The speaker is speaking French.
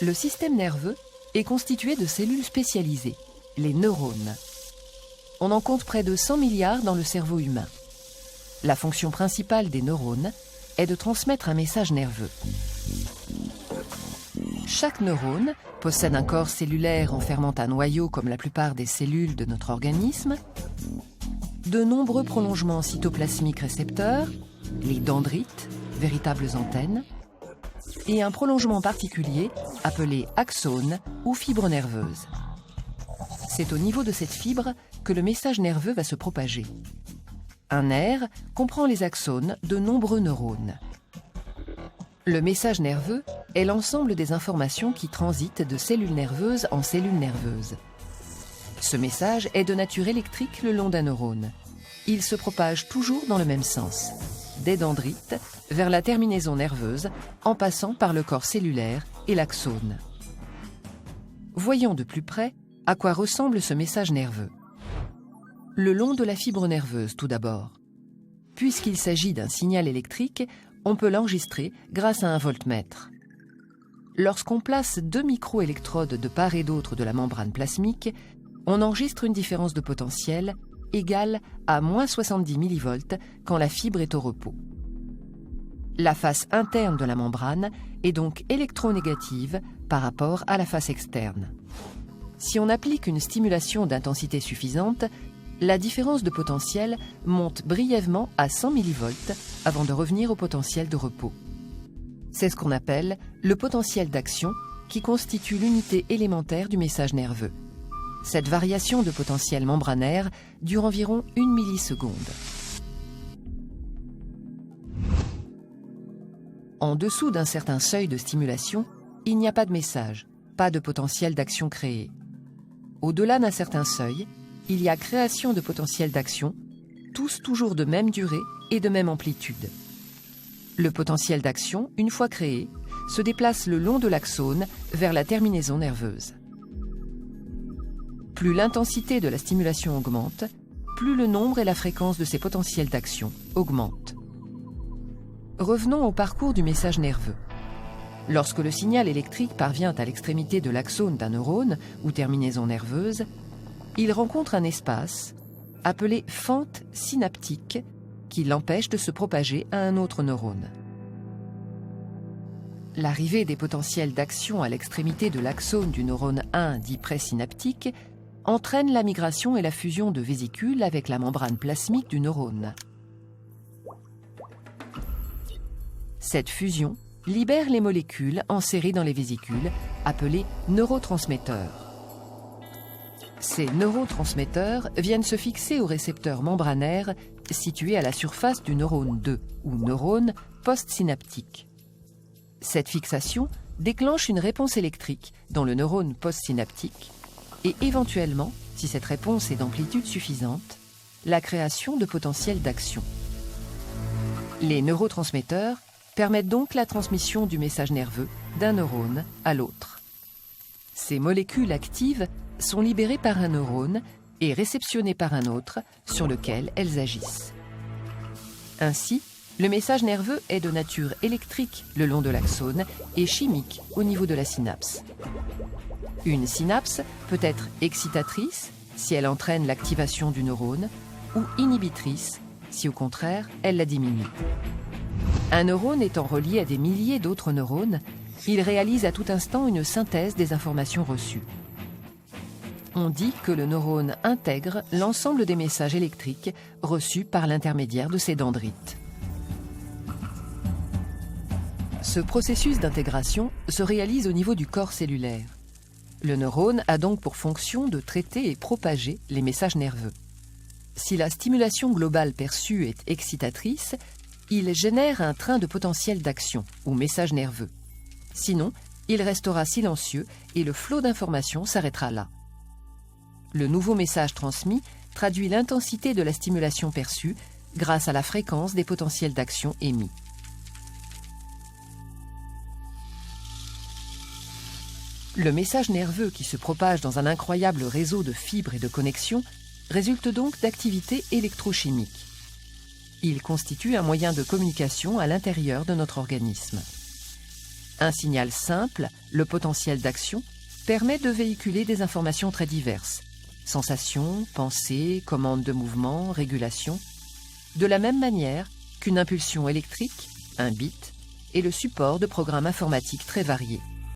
Le système nerveux est constitué de cellules spécialisées, les neurones. On en compte près de 100 milliards dans le cerveau humain. La fonction principale des neurones est de transmettre un message nerveux. Chaque neurone possède un corps cellulaire enfermant un noyau comme la plupart des cellules de notre organisme, de nombreux prolongements cytoplasmiques récepteurs, les dendrites, véritables antennes, et un prolongement particulier appelé axone ou fibre nerveuse. C'est au niveau de cette fibre que le message nerveux va se propager. Un nerf comprend les axones de nombreux neurones. Le message nerveux est l'ensemble des informations qui transitent de cellules nerveuses en cellules nerveuses. Ce message est de nature électrique le long d'un neurone. Il se propage toujours dans le même sens, des dendrites vers la terminaison nerveuse en passant par le corps cellulaire et l'axone. Voyons de plus près à quoi ressemble ce message nerveux. Le long de la fibre nerveuse tout d'abord. Puisqu'il s'agit d'un signal électrique, on peut l'enregistrer grâce à un voltmètre. Lorsqu'on place 2 microélectrodes de part et d'autre de la membrane plasmique, on enregistre une différence de potentiel égale à moins 70 millivolts quand la fibre est au repos. La face interne de la membrane est donc électronégative par rapport à la face externe. Si on applique une stimulation d'intensité suffisante, la différence de potentiel monte brièvement à 100 millivolts avant de revenir au potentiel de repos. C'est ce qu'on appelle le potentiel d'action qui constitue l'unité élémentaire du message nerveux. Cette variation de potentiel membranaire dure environ 1 milliseconde. En dessous d'un certain seuil de stimulation, il n'y a pas de message, pas de potentiel d'action créé. Au-delà d'un certain seuil, il y a création de potentiel d'action, tous toujours de même durée et de même amplitude. Le potentiel d'action, une fois créé, se déplace le long de l'axone vers la terminaison nerveuse. Plus l'intensité de la stimulation augmente, plus le nombre et la fréquence de ces potentiels d'action augmentent. Revenons au parcours du message nerveux. Lorsque le signal électrique parvient à l'extrémité de l'axone d'un neurone ou terminaison nerveuse, il rencontre un espace appelé fente synaptique qui l'empêche de se propager à un autre neurone. L'arrivée des potentiels d'action à l'extrémité de l'axone du neurone 1 dit présynaptique entraîne la migration et la fusion de vésicules avec la membrane plasmique du neurone. Cette fusion libère les molécules enserrées dans les vésicules, appelées neurotransmetteurs. Ces neurotransmetteurs viennent se fixer aux récepteurs membranaires situés à la surface du neurone 2 ou neurone postsynaptique. Cette fixation déclenche une réponse électrique dans le neurone postsynaptique et éventuellement, si cette réponse est d'amplitude suffisante, la création de potentiels d'action. Les neurotransmetteurs permettent donc la transmission du message nerveux d'un neurone à l'autre. Ces molécules actives sont libérées par un neurone et réceptionnées par un autre sur lequel elles agissent. Ainsi, le message nerveux est de nature électrique le long de l'axone et chimique au niveau de la synapse. Une synapse peut être excitatrice si elle entraîne l'activation du neurone ou inhibitrice si au contraire elle la diminue. Un neurone étant relié à des milliers d'autres neurones, il réalise à tout instant une synthèse des informations reçues. On dit que le neurone intègre l'ensemble des messages électriques reçus par l'intermédiaire de ses dendrites. Ce processus d'intégration se réalise au niveau du corps cellulaire. Le neurone a donc pour fonction de traiter et propager les messages nerveux. Si la stimulation globale perçue est excitatrice, il génère un train de potentiel d'action ou message nerveux. Sinon, il restera silencieux et le flot d'informations s'arrêtera là. Le nouveau message transmis traduit l'intensité de la stimulation perçue grâce à la fréquence des potentiels d'action émis. Le message nerveux qui se propage dans un incroyable réseau de fibres et de connexions résulte donc d'activités électrochimiques. Il constitue un moyen de communication à l'intérieur de notre organisme. Un signal simple, le potentiel d'action, permet de véhiculer des informations très diverses. Sensations, pensées, commandes de mouvement, régulation. De la même manière qu'une impulsion électrique, un bit, est le support de programmes informatiques très variés.